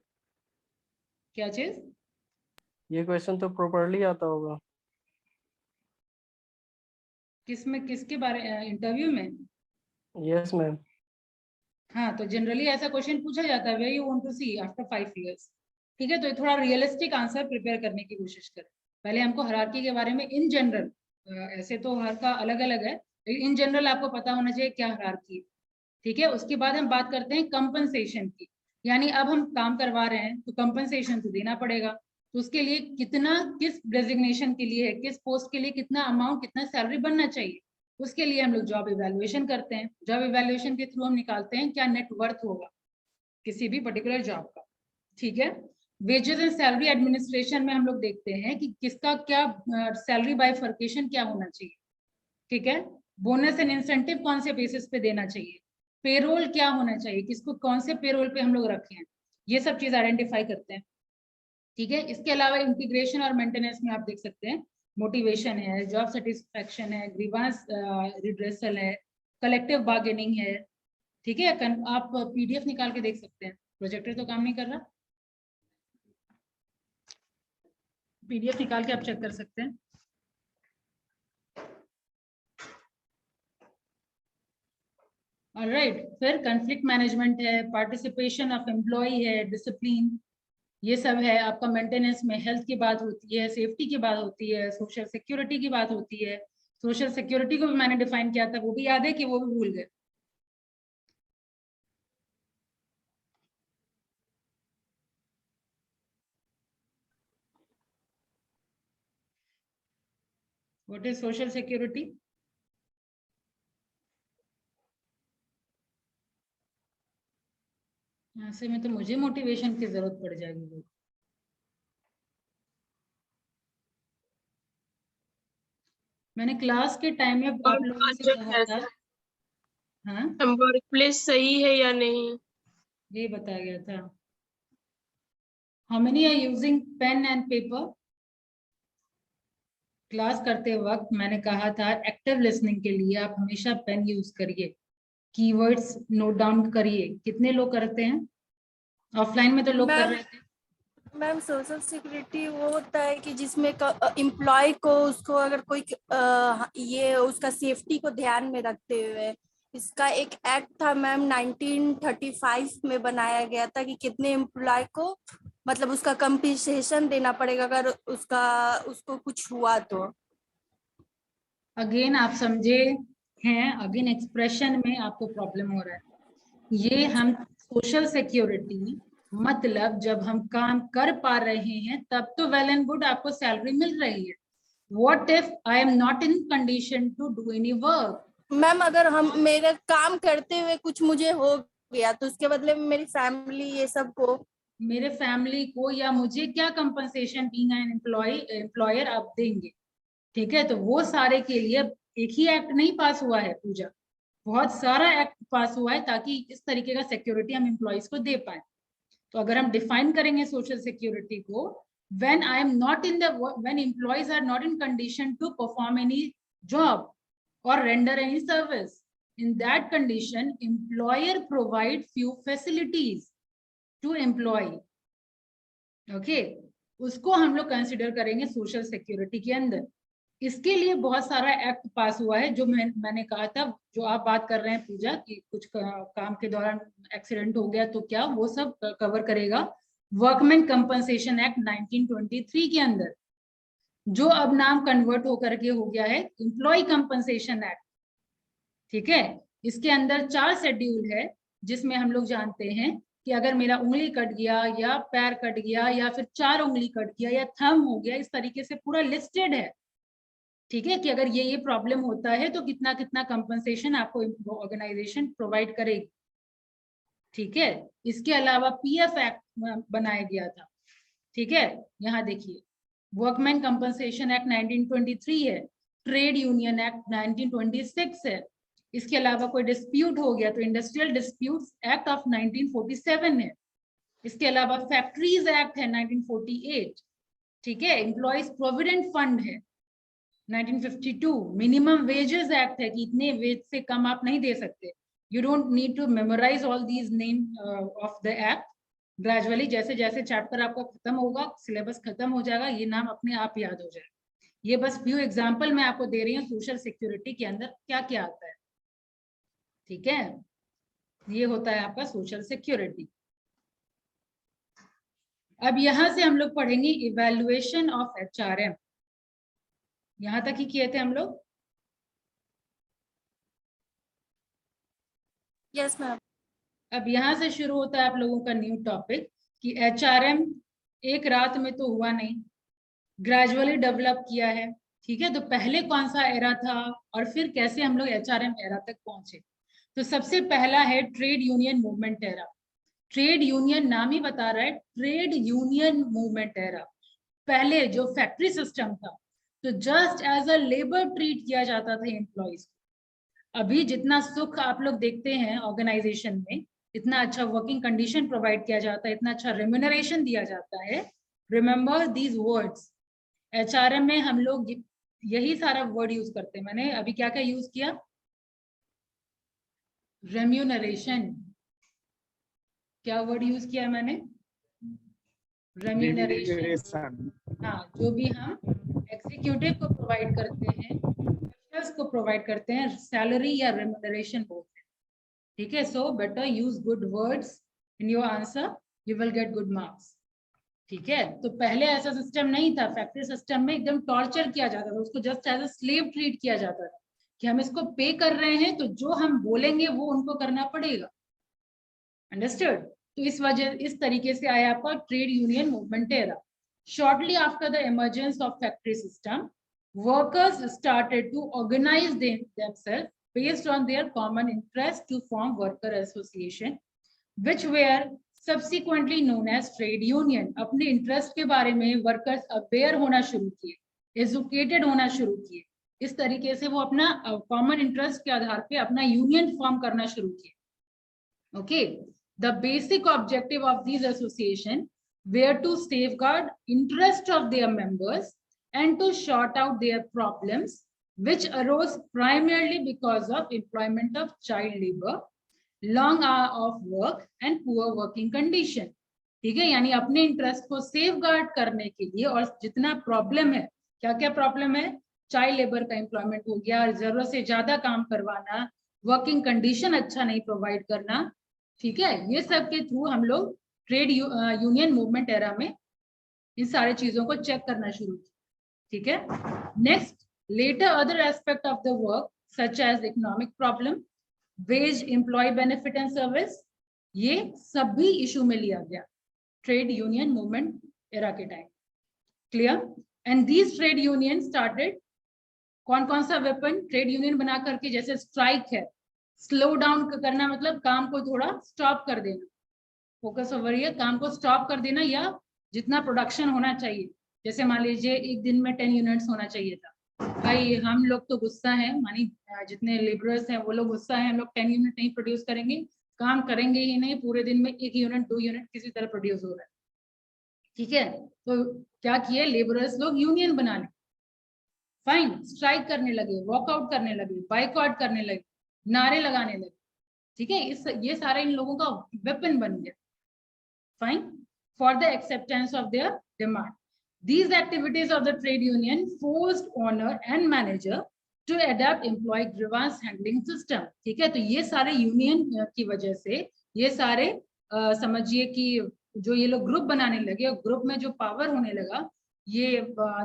S1: क्या चीज,
S6: ये क्वेश्चन तो प्रॉपरली आता होगा।
S1: किसमें, किसके बारे, इंटरव्यू में।
S6: Yes ma'am.
S1: हाँ तो जनरली ऐसा क्वेश्चन पूछा जाता है, where you want to see after 5 years, ठीक है। तो थोड़ा रियलिस्टिक आंसर प्रिपेयर करने की कोशिश करें। पहले हमको हायरार्की के बारे में इन जनरल, ऐसे तो हर का अलग अलग है, लेकिन इन जनरल आपको पता होना चाहिए क्या हायरार्की है, ठीक है। उसके बाद हम बात करते हैं कंपनसेशन की, यानी अब हम काम करवा रहे हैं तो कंपनसेशन तो देना पड़ेगा, तो उसके लिए कितना, किस डेजिग्नेशन के लिए है, किस पोस्ट के लिए कितना अमाउंट, कितना सैलरी बनना चाहिए, उसके लिए हम लोग जॉब इवैल्यूएशन करते हैं। जॉब इवैल्यूएशन के थ्रू हम निकालते हैं क्या नेट वर्थ होगा किसी भी पर्टिकुलर जॉब का। ठीक है। वेजेस एंड सैलरी एडमिनिस्ट्रेशन में हम लोग देखते हैं कि किसका क्या सैलरी बाइफर्केशन क्या होना चाहिए। ठीक है। बोनस एंड इंसेंटिव कौन से बेसिस पे देना चाहिए, पेरोल क्या होना चाहिए, किसको कौन से पेरोल पे हम लोग रखे हैं, ये सब चीज आइडेंटिफाई करते हैं। ठीक है। इसके अलावा इंटीग्रेशन और मेंटेनेंस में आप देख सकते हैं मोटिवेशन है, जॉब सेटिस्फैक्शन है, ग्रीवांस रिड्रेसल है, कलेक्टिव बार्गेनिंग है। ठीक है। आप पीडीएफ निकाल के देख सकते हैं, प्रोजेक्टर तो काम नहीं कर रहा, पीडीएफ निकाल के आप चेक कर सकते हैं। ऑलराइट, फिर कॉन्फ्लिक्ट मैनेजमेंट है, पार्टिसिपेशन ऑफ एम्प्लॉय है, डिसिप्लिन, ये सब है आपका। मेंटेनेंस में हेल्थ की बात होती है, सेफ्टी की बात होती है, सोशल सिक्योरिटी की बात होती है। सोशल सिक्योरिटी को भी मैंने डिफाइन किया था, वो भी याद है कि वो भी भूल गए? What is social security? ऐसे में तो मुझे मोटिवेशन की जरूरत पड़ जाएगी। मैंने क्लास के टाइम में आप लोगों से कहा था। हाँ,
S7: वर्क प्लेस सही है या नहीं,
S1: ये बताया गया था। How many are using pen and paper? Class करते वक्त मैंने कहा था एक्टिव लिसनिंग के लिए आप हमेशा पेन यूज करिए, कीवर्ड्स नोट डाउन करिए। कितने लोग करते हैं? ऑफलाइन में तो लोग कर रहे थे।
S4: मैम सोशल सिक्योरिटी वो होता है कि जिसमें एम्प्लॉय को उसको अगर कोई ये उसका सेफ्टी को ध्यान में रखते हुए इसका एक एक्ट था मैम 1935 में बनाया गया था कि कितने एम्प्लॉय को मतलब उसका कंपनसेशन देना पड़ेगा अगर उसको कुछ हुआ तो।
S1: अगेन आप समझे हैं, अगेन एक्सप्रेशन में आपको प्रॉब्लम हो रहा है। ये हम सोशल सिक्योरिटी मतलब जब हम काम कर पा रहे हैं तब तो वेल एंड गुड, आपको सैलरी मिल रही है। What if I am not in condition to do any work?
S4: Ma'am अगर हम मेरे काम करते हुए कुछ मुझे हो गया तो उसके बदले में मेरी फैमिली ये सब को,
S1: मेरे फैमिली को या मुझे क्या कंपनसेशन बीइंग एन एम्प्लॉयर आप देंगे? ठीक है। तो वो सारे के लिए एक ही एक्ट नहीं पास हुआ है पूजा, बहुत सारा एक्ट पास हुआ है ताकि इस तरीके का सिक्योरिटी हम एम्प्लॉयज को दे पाए। तो अगर हम डिफाइन करेंगे सोशल सिक्योरिटी को, when I am not in the when employees are not in condition to perform any job or render any service, in that condition employer provide few facilities to employee. okay, उसको हम लोग consider करेंगे social security के अंदर। इसके लिए बहुत सारा एक्ट पास हुआ है जो मैंने कहा था, जो आप बात कर रहे हैं पूजा कि कुछ काम के दौरान एक्सीडेंट हो गया तो क्या, वो सब कवर करेगा वर्कमैन कंपनसेशन एक्ट 1923 के अंदर, जो अब नाम कन्वर्ट होकर के हो गया है एम्प्लॉय कंपनसेशन एक्ट। ठीक है। इसके अंदर 4 शेड्यूल है जिसमें हम लोग जानते हैं कि अगर मेरा उंगली कट गया या पैर कट गया या फिर 4 उंगली कट गया या थंब हो गया, इस तरीके से पूरा लिस्टेड है। ठीक है, कि अगर ये प्रॉब्लम होता है तो कितना कितना कंपनसेशन आपको ऑर्गेनाइजेशन प्रोवाइड करेगी। ठीक है। इसके अलावा पीएफ एक्ट बनाया गया था। ठीक है। यहाँ देखिए वर्कमैन कंपनसेशन एक्ट 1923 है, ट्रेड यूनियन एक्ट 1926 है। इसके अलावा कोई डिस्प्यूट हो गया तो इंडस्ट्रियल डिस्प्यूट्स एक्ट ऑफ 1947 है। इसके अलावा फैक्ट्रीज एक्ट है 1948। ठीक है। एम्प्लॉयज प्रोविडेंट फंड है 1952। मिनिमम वेजेस एक्ट है कि इतने वेज से कम आप नहीं दे सकते। You don't need to memorise all these name of the act. Gradually जैसे जैसे चैप्टर आपका खत्म होगा, सिलेबस खत्म हो जाएगा, ये नाम अपने आप याद हो जाएगा। ये बस फ्यू एग्जाम्पल मैं आपको दे रही हूँ सोशल सिक्योरिटी के अंदर क्या क्या आता है। ठीक है। ये होता है आपका सोशल सिक्योरिटी। अब यहां से हम लोग पढ़ेंगे इवैल्यूएशन ऑफ एचआरएम। यहां तक ही किए थे हम लोग।
S4: Yes ma'am.
S1: अब यहां से शुरू होता है आप लोगों का न्यू टॉपिक कि एचआरएम एक रात में तो हुआ नहीं, ग्रेजुअली डेवलप किया है। ठीक है, तो पहले कौन सा एरा था और फिर कैसे हम लोग HRM एरा तक पहुंचे। तो सबसे पहला है trade union movement era. Trade union नाम ही बता रहा है, ट्रेड यूनियन मूवमेंट एरा। पहले जो फैक्ट्री सिस्टम था, तो just as a labour treat किया जाता था एम्प्लॉइज को। अभी जितना सुख आप लोग देखते हैं ऑर्गेनाइजेशन में, इतना अच्छा वर्किंग कंडीशन प्रोवाइड किया जाता है, इतना अच्छा रेम्यूनरेशन दिया जाता है। रिमेंबर दीज वर्ड्स, HRM में हम लोग यही सारा वर्ड यूज करते हैं। मैंने अभी क्या क्या यूज किया, रेम्यूनरेशन, क्या वर्ड यूज किया है मैंने, रेम्यूनरेशन। हाँ, जो भी हम एग्जीक्यूटिव को प्रोवाइड करते हैं, प्रोफेशनल्स को प्रोवाइड करते हैं, सैलरी या रेम्यूनरेशन बोलते हैं। ठीक है, so better use good words in your answer, you will get good marks. ठीक है, तो पहले ऐसा सिस्टम नहीं था। फैक्ट्री सिस्टम में एकदम टॉर्चर किया जाता था, उसको just as a slave treat किया जाता था कि हम इसको पे कर रहे हैं तो जो हम बोलेंगे वो उनको करना पड़ेगा। अंडरस्टूड? तो इस वजह, इस तरीके से आया आपका trade union movement era. Shortly after the emergence of factory system, workers started to organize themselves based on their common interest to form worker association, which were subsequently known as trade union। अपने interest के बारे में workers aware होना शुरू किए, educated होना शुरू किए। इस तरीके से वो अपना कॉमन इंटरेस्ट के आधार पे अपना यूनियन फॉर्म करना शुरू किए। Okay, the basic objective of this association were to safeguard interest of their members and to sort out their problems which arose primarily because of employment of child labor, long hour of work and poor working condition। ठीक है, यानी अपने interest को safeguard करने के लिए, और जितना प्रॉब्लम है, क्या क्या प्रॉब्लम है, चाइल्ड लेबर का एम्प्लॉयमेंट हो गया, जरूरत से ज्यादा काम करवाना, वर्किंग कंडीशन अच्छा नहीं प्रोवाइड करना। ठीक है, ये सब के थ्रू हम लोग ट्रेड यूनियन मूवमेंट एरा में इन सारी चीजों को चेक करना शुरू किया। ठीक है, next, later other aspect of the work such as economic problem, wage, employee benefit and service, ये सब भी इशू में लिया गया ट्रेड यूनियन मूवमेंट एरा के time. Clear? And these trade union started, कौन कौन सा वेपन ट्रेड यूनियन बना करके, जैसे स्ट्राइक है, स्लो डाउन करना, मतलब काम को थोड़ा स्टॉप कर देना, फोकस ओवर हियर, काम को स्टॉप कर देना, या जितना प्रोडक्शन होना चाहिए, जैसे मान लीजिए एक दिन में 10 यूनिट्स होना चाहिए था, भाई हम लोग तो गुस्सा है, मानी जितने लेबरर्स हैं वो लोग गुस्सा है, हम लोग 10 यूनिट नहीं प्रोड्यूस करेंगे, काम करेंगे ही नहीं, पूरे दिन में 1 यूनिट 2 यूनिट किसी तरह प्रोड्यूस हो रहा है। ठीक है, तो क्या किए लेबरर्स लोग, यूनियन बना ली, फाइन, स्ट्राइक करने लगे, वॉकआउट करने लगे, बाइकआउट करने लगे, नारे लगाने लगे। ठीक है, ये सारे इन लोगों का वेपन बन गया। Fine, for the acceptance of their demand. These activities of the trade union forced owner and manager to adopt employee grievance handling system। ठीक है, तो ये सारे यूनियन की वजह से ये सारे समझिए कि जो ये लोग ग्रुप बनाने लगे, ग्रुप में जो पावर होने लगा, ये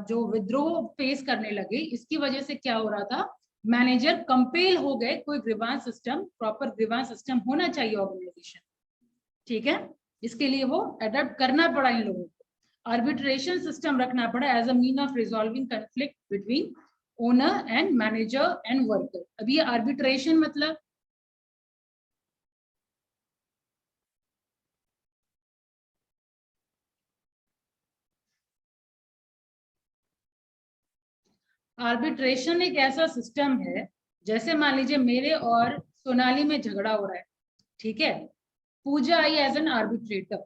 S1: जो विद्रोह फेस करने लगे, इसकी वजह से क्या हो रहा था, मैनेजर कंपेल हो गए, कोई grievance system, proper grievance system होना चाहिए ऑर्गेनाइजेशन। ठीक है, इसके लिए वो अडॉप्ट करना पड़ा इन लोगों को। आर्बिट्रेशन सिस्टम रखना पड़ा as a mean of resolving conflict between owner and manager and worker. अब ये आर्बिट्रेशन मतलब आर्बिट्रेशन एक ऐसा सिस्टम है, जैसे मान लीजिए मेरे और सोनाली में झगड़ा हो रहा है, ठीक है, पूजा आई एज एन आर्बिट्रेटर।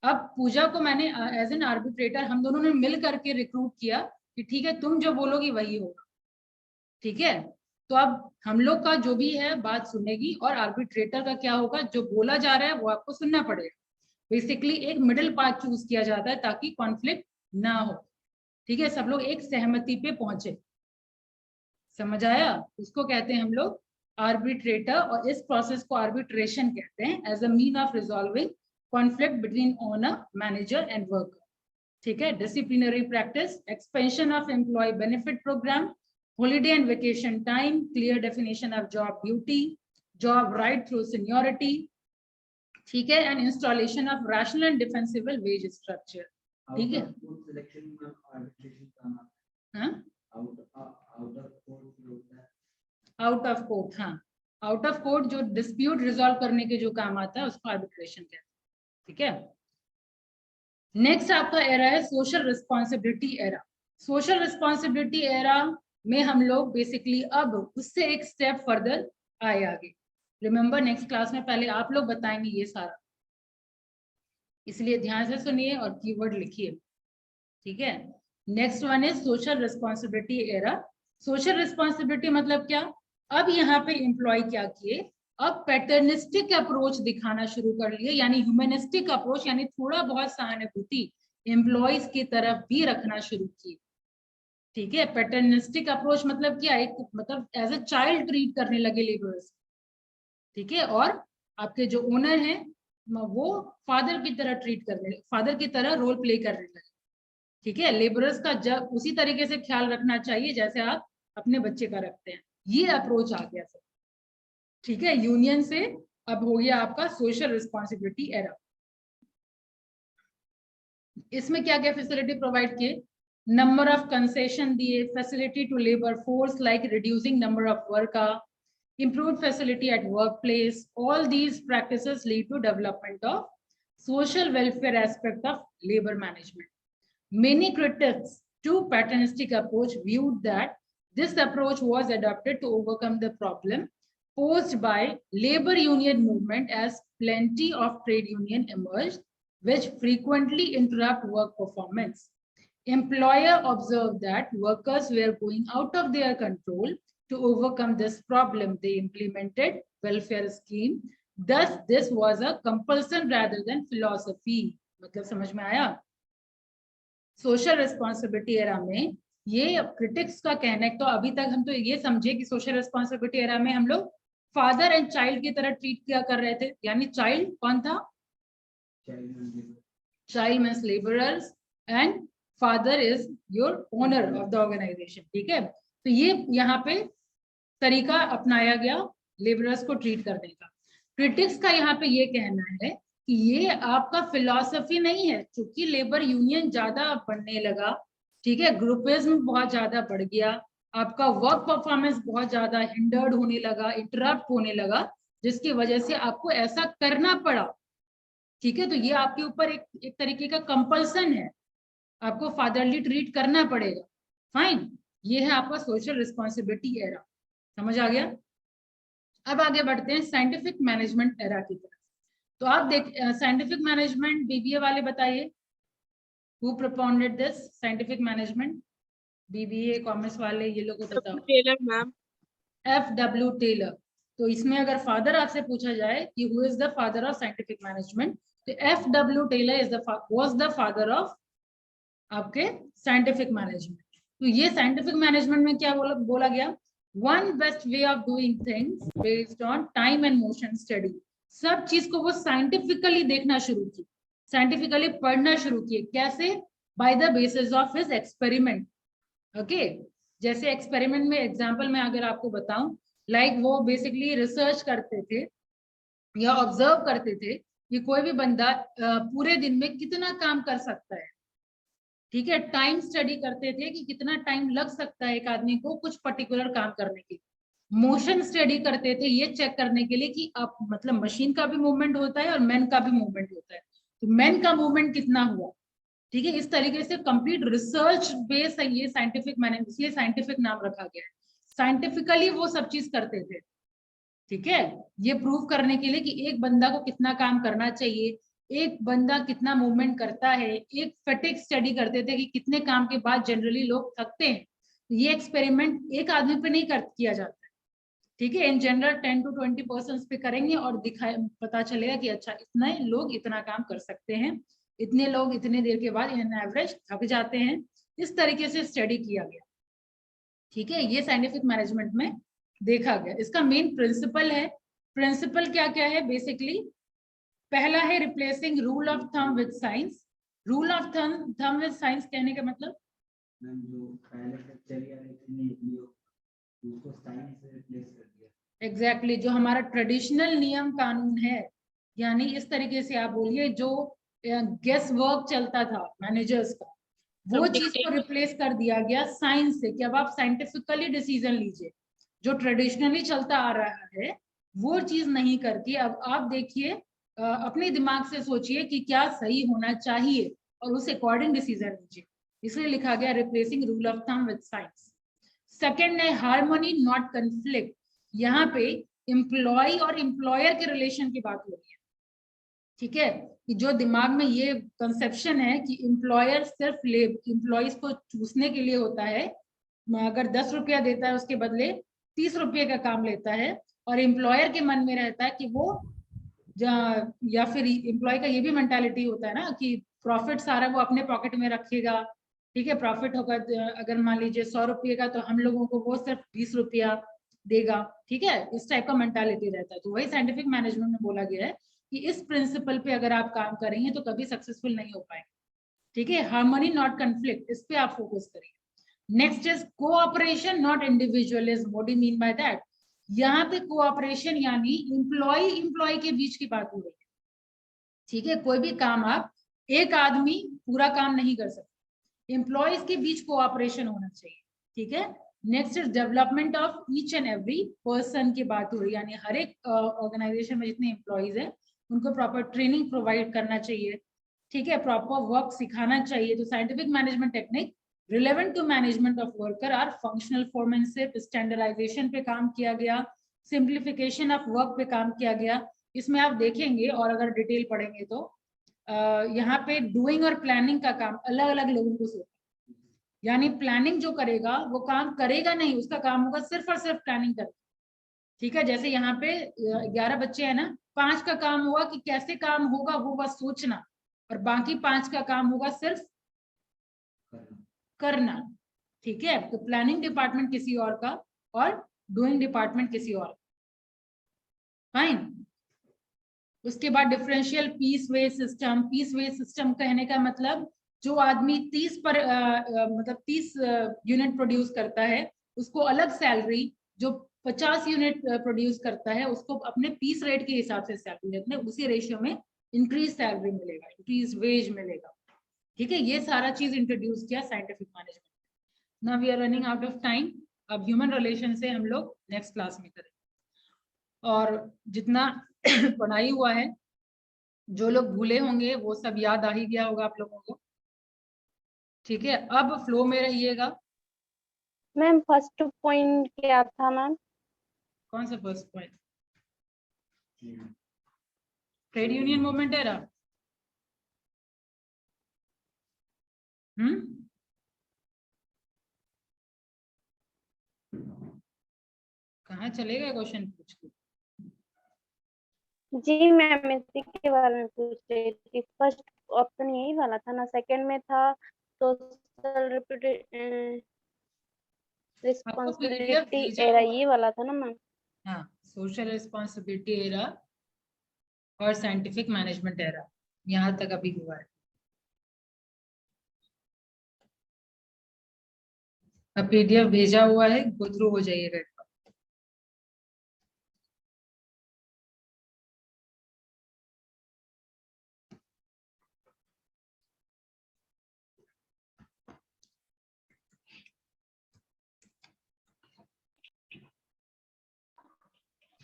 S1: अब पूजा को मैंने एज एन आर्बिट्रेटर, हम दोनों ने मिल करके रिक्रूट किया कि ठीक है तुम जो बोलोगी वही होगा। ठीक है, तो अब हम लोग का जो भी है बात सुनेगी, और आर्बिट्रेटर का क्या होगा, जो बोला जा रहा है वो आपको सुनना पड़ेगा। बेसिकली एक मिडिल पाथ चूज किया जाता है ताकि कॉन्फ्लिक्ट ना हो। ठीक है, सब लोग एक सहमति पे पहुंचे, समझ आया? उसको कहते हैं हम लोग आर्बिट्रेटर, और इस प्रोसेस को आर्बिट्रेशन कहते हैं as a mean of resolving conflict between owner, manager and worker. ठीक है, disciplinary practice, expansion of employ benefit programme, holiday and vacation time, clear definition of job duty, job right through seniority. ठीक है, and installation of rational and defensible wage structure. ठीक है हाँ out of court, हाँ out of court जो dispute resolve करने के जो काम आता है उसको आर्बिट्रेशन कहते हैं, ठीक है। नेक्स्ट आपका एरा है social responsibility era. Social responsibility era में हम लोग बेसिकली अब उससे एक स्टेप फर्दर आए आगे। रिमेंबर नेक्स्ट क्लास में पहले आप लोग बताएंगे ये सारा, इसलिए ध्यान से सुनिए और कीवर्ड लिखिए, ठीक है। नेक्स्ट वन है social responsibility era. Social responsibility मतलब क्या, अब यहाँ पे एम्प्लॉय क्या किए, अब पैटर्निस्टिक अप्रोच दिखाना शुरू कर लिए, यानी ह्यूमनिस्टिक अप्रोच, यानी थोड़ा बहुत सहानुभूति एम्प्लॉयज की तरफ भी रखना शुरू किए, ठीक है। पैटर्निस्टिक अप्रोच मतलब क्या, एक मतलब एज अ चाइल्ड ट्रीट करने लगे लेबरर्स, ठीक है। और आपके जो ओनर हैं वो फादर की तरह ट्रीट करने, फादर की तरह रोल प्ले करने लगे, ठीक है। लेबरर्स का जब उसी तरीके से ख्याल रखना चाहिए जैसे आप अपने बच्चे का रखते हैं, ये अप्रोच आ गया सर, ठीक है। यूनियन से अब हो गया आपका सोशल रिस्पॉन्सिबिलिटी एरा। इसमें क्या क्या फैसिलिटी प्रोवाइड किए, नंबर ऑफ कंसेशन दिए, facility to labour force like reducing number of worker, improved facility at workplace. All these practices lead to development of social welfare aspect of labor management. Many critics to patternistic approach viewed that this approach was adopted to overcome the problem posed by labor union movement, as plenty of trade union emerged which frequently interrupt work performance. Employer observed that workers were going out of their control. To overcome this problem, they implemented welfare scheme. Thus, this was a compulsion rather than philosophy. मतलब समझ में आया। Social responsibility era में ये critics का कहना है, तो अभी तक हम तो ये समझे कि सोशल रिस्पॉन्सिबिलिटी एरा में हम लोग फादर एंड चाइल्ड की तरह ट्रीट किया कर रहे थे, यानी चाइल्ड कौन था, child means labourers and father is your owner of the organisation, ठीक है। तो ये यहाँ पे तरीका अपनाया गया लेबरर्स को ट्रीट करने का। क्रिटिक्स का यहाँ पे ये कहना है कि ये आपका फिलॉसफी नहीं है, क्योंकि लेबर यूनियन ज्यादा बढ़ने लगा, ठीक है, ग्रुपिज्म बहुत ज्यादा बढ़ गया, आपका वर्क परफॉर्मेंस बहुत ज्यादा हिंडर्ड होने लगा, इंटरप्ट होने लगा, जिसकी वजह से आपको ऐसा करना पड़ा, ठीक है। तो ये आपके ऊपर एक तरीके का कंपल्सन है, आपको फादरली ट्रीट करना पड़ेगा, फाइन। ये है आपका सोशल रिस्पॉन्सिबिलिटी एरा, समझ आ गया। अब आगे बढ़ते हैं साइंटिफिक मैनेजमेंट एरा की तरफ। तो आप देख साइंटिफिक मैनेजमेंट बीबीए वाले बताइए, who propounded this scientific management, BBA commerce वाले ये लोग को बताओ।
S7: Taylor ma'am.
S1: FW Taylor. तो इसमें अगर फादर आपसे पूछा जाए कि who is the father of scientific management, तो FW Taylor is the was the father of आपके साइंटिफिक मैनेजमेंट। तो ये साइंटिफिक मैनेजमेंट में क्या बोला गया, one best way of doing things based on time and motion study. सब चीज को वो साइंटिफिकली देखना शुरू की, साइंटिफिकली पढ़ना शुरू किए, कैसे, by the basis of his experiment, okay. जैसे एक्सपेरिमेंट में एग्जांपल में अगर आपको बताऊं, लाइक वो बेसिकली रिसर्च करते थे या ऑब्जर्व करते थे कि कोई भी बंदा पूरे दिन में कितना काम कर सकता है, ठीक है। टाइम स्टडी करते थे कि कितना टाइम लग सकता है एक आदमी को कुछ पर्टिकुलर काम करने के लिए। मोशन स्टडी करते थे ये चेक करने के लिए कि आप मतलब मशीन का भी मूवमेंट होता है और मैन का भी मूवमेंट होता है, तो मैन का मूवमेंट कितना हुआ, ठीक है। इस तरीके से कंप्लीट रिसर्च बेस है ये साइंटिफिक मैनेजमेंट, इसलिए साइंटिफिक नाम रखा गया है। साइंटिफिकली वो सब चीज करते थे, ठीक है, ये प्रूव करने के लिए कि एक बंदा को कितना काम करना चाहिए, एक बंदा कितना मूवमेंट करता है। एक फैटिग स्टडी करते थे कि कितने काम के बाद जनरली लोग थकते हैं, ये एक्सपेरिमेंट एक आदमी पे नहीं किया जाता है, ठीक है। इन जनरल 10 to 20% पे करेंगे और पता चलेगा कि अच्छा इतने लोग इतना काम कर सकते हैं, इतने लोग इतने देर के बाद इन एवरेज थक जाते हैं। इस तरीके से स्टडी किया गया, ठीक है। ये साइंटिफिक मैनेजमेंट में देखा गया। इसका मेन प्रिंसिपल है, प्रिंसिपल क्या क्या है बेसिकली, पहला है replacing rule of thumb with science. Rule of thumb with science कहने का मतलब एग्जैक्टली जो हमारा ट्रेडिशनल नियम कानून है, यानी इस तरीके से आप बोलिए जो गेस वर्क चलता था मैनेजर्स का, वो
S7: सब
S1: चीज को
S7: dictate-
S1: रिप्लेस कर दिया गया साइंस से कि अब आप साइंटिफिकली डिसीजन लीजिए। जो ट्रेडिशनली चलता आ रहा है वो चीज नहीं करके अब आप देखिए, अपने दिमाग से सोचिए कि क्या सही होना चाहिए और उस अकॉर्डिंग डिसीजन लीजिए। इसलिए लिखा गया replacing rule of thumb with science. Second है हार्मोनी नॉट कंफ्लिक्ट। यहाँ पे एम्प्लॉय और एम्प्लॉयर के रिलेशन की बात हो रही है, ठीक है, कि जो दिमाग में ये कंसेप्शन है कि एम्प्लॉयर सिर्फ एम्प्लॉयज को चूसने के लिए होता है, अगर 10 रुपया देता है उसके बदले 30 रुपये का काम लेता है, और एम्प्लॉयर के मन में रहता है कि वो या फिर एम्प्लॉय का ये भी मेंटालिटी होता है ना कि प्रॉफिट सारा वो अपने पॉकेट में रखेगा, ठीक है, प्रॉफिट होगा अगर मान लीजिए 100 रुपये का, तो हम लोगों को वो सिर्फ 20 रुपया देगा, ठीक है, इस टाइप का मेंटालिटी रहता है। तो वही साइंटिफिक मैनेजमेंट में बोला गया है कि इस प्रिंसिपल पे अगर आप काम करेंगे तो कभी सक्सेसफुल नहीं हो पाएंगे, ठीक है। हार्मनी नॉट कंफ्लिक्ट, इस पे आप फोकस करिए। Next is cooperation not individualism. What do you mean by that? यहाँ पे कोऑपरेशन यानी एम्प्लॉय के बीच की बात हो रही है, ठीक है। कोई भी काम आप एक आदमी पूरा काम नहीं कर सकते, एम्प्लॉयज के बीच कोऑपरेशन होना चाहिए, ठीक है। Next is development of each and every person की बात हो रही है, यानी हर एक ऑर्गेनाइजेशन में जितने एम्प्लॉयज हैं उनको प्रॉपर ट्रेनिंग प्रोवाइड करना चाहिए, ठीक है, प्रॉपर वर्क सिखाना चाहिए। तो scientific management technique relevant to management of worker are functional foremanship, standardisation पे काम किया गया, सिंप्लीफिकेशन ऑफ वर्क पे काम किया गया। इसमें आप देखेंगे और अगर डिटेल पढ़ेंगे तो यहाँ पे डूइंग और प्लानिंग का काम अलग अलग लोगों को सौंपा, यानी प्लानिंग जो करेगा वो काम करेगा नहीं, उसका काम होगा सिर्फ और सिर्फ प्लानिंग करना, ठीक है। जैसे यहाँ पे 11 बच्चे हैं ना, 5 का काम होगा कि कैसे काम होगा वो बस सोचना, और बाकी 5 का काम होगा सिर्फ करना, ठीक है। तो प्लानिंग डिपार्टमेंट किसी और का और डूइंग डिपार्टमेंट किसी और, फाइन। उसके बाद differential piece wage system. Piece wage system कहने का मतलब जो आदमी 30 पर मतलब 30 यूनिट प्रोड्यूस करता है उसको अलग सैलरी, जो 50 यूनिट प्रोड्यूस करता है उसको अपने पीस रेट के हिसाब से सैलरी देते हैं, उसी रेशियो में इंक्रीज सैलरी मिलेगा, इंक्रीज वेज मिलेगा, ठीक है। ये सारा चीज इंट्रोड्यूस किया scientific management. Now we are running out of time, अब ह्यूमन रिलेशन से हम लोग नेक्स्ट क्लास में करें। और जितना पढ़ाई हुआ है, जो लोग भूले होंगे वो सब याद आ ही गया होगा आप लोगों को, ठीक है। अब फ्लो में रहिएगा।
S3: मैम फर्स्ट पॉइंट क्या था मैम?
S1: कौन सा first point? Trade union movement है रहा। कहाँ चलेगा क्वेश्चन पूछ के?
S3: जी मैम इसी के बारे में पूछ रही थी। फर्स्ट ऑप्शन यही वाला था ना, सेकंड में था सोशल रिस्पॉन्सिबिलिटी एरा, ये वाला था ना मैम?
S1: हाँ, सोशल रिस्पॉन्सिबिलिटी एरा और साइंटिफिक मैनेजमेंट एरा, यहाँ तक अभी हुआ है। अब पीडीएफ भेजा हुआ है, गो थ्रू हो जाइएगा।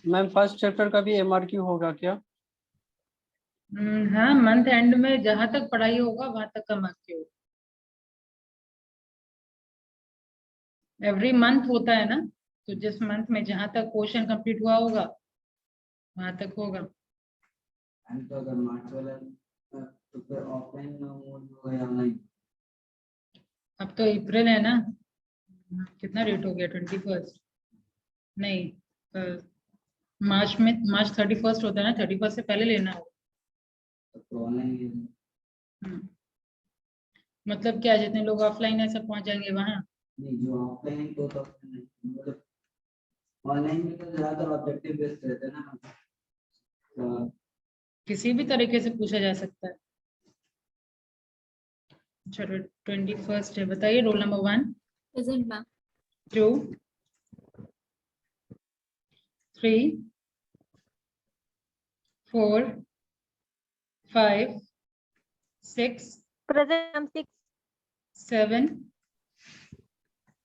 S6: मैम फर्स्ट चैप्टर का भी एमआरक्यू होगा क्या?
S1: हाँ, मंथ एंड में जहां तक पढ़ाई होगा वहां तक का मार्क्स होगा। एवरी मंथ होता है ना, तो जिस मंथ में जहां तक पोर्शन कंप्लीट हुआ होगा वहां तक होगा।
S8: तो अगर मार्च वाला तो फिर ऑफलाइन मोड होगा या ऑनलाइन?
S1: अब तो अप्रैल है ना, कितना डेट हो गया? 21 नहीं, मार्च में, मार्च 31 होता है ना, 31 से पहले लेना होगा।
S8: तो ऑनलाइन
S1: मतलब क्या, जितने लोग ऑफलाइन है सब पहुंच जाएंगे वहां?
S8: नहीं, जो ऑफलाइन तो मतलब ऑनलाइन में तो ज्यादातर ऑब्जेक्टिव बेस्ड रहते हैं ना, तो
S1: किसी भी तरीके से पूछा जा सकता है। चलो 21 है, बताइए roll number 1।
S4: Present ma'am.
S1: 2 3 4 5 6,
S3: present ma'am. 6,
S1: 7,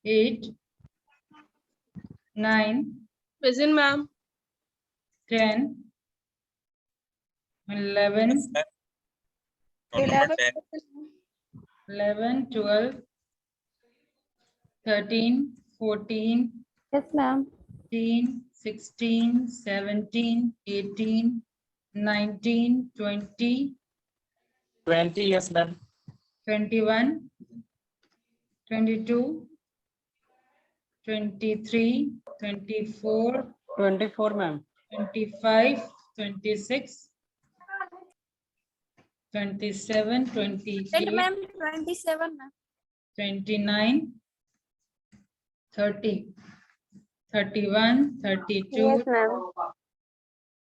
S1: 8, 9,
S7: Present, ma'am.
S1: 10, 11, 11, 12, 13, 14,
S3: yes ma'am.
S1: 15, 16, 17, 18, 19, 20,
S5: 20, yes, ma'am.
S1: 21, 22, 23, 24,
S6: 24 ma'am.
S1: 25, 26, 27, 28,
S4: ma'am 27 ma'am.
S1: 29, 30, 31, 32.
S3: Yes ma'am.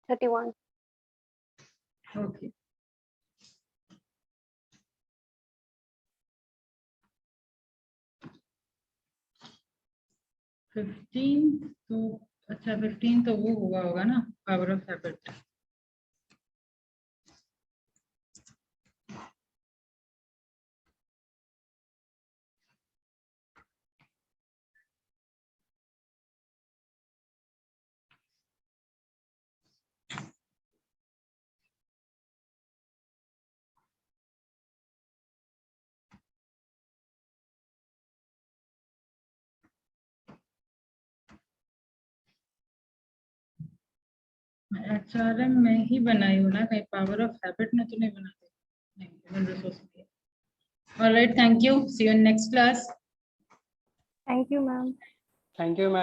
S3: 31.
S1: Okay. तो अच्छा 15 तो वो हुआ होगा ना, पावर ऑफ हैबिट। HRM में ही बनाई हूँ ना, कहीं पावर ऑफ हैबिट में तो नहीं बनाते। नहीं, alright, thank you, see you in next class.
S3: Thank you ma'am.
S6: Thank you ma'am.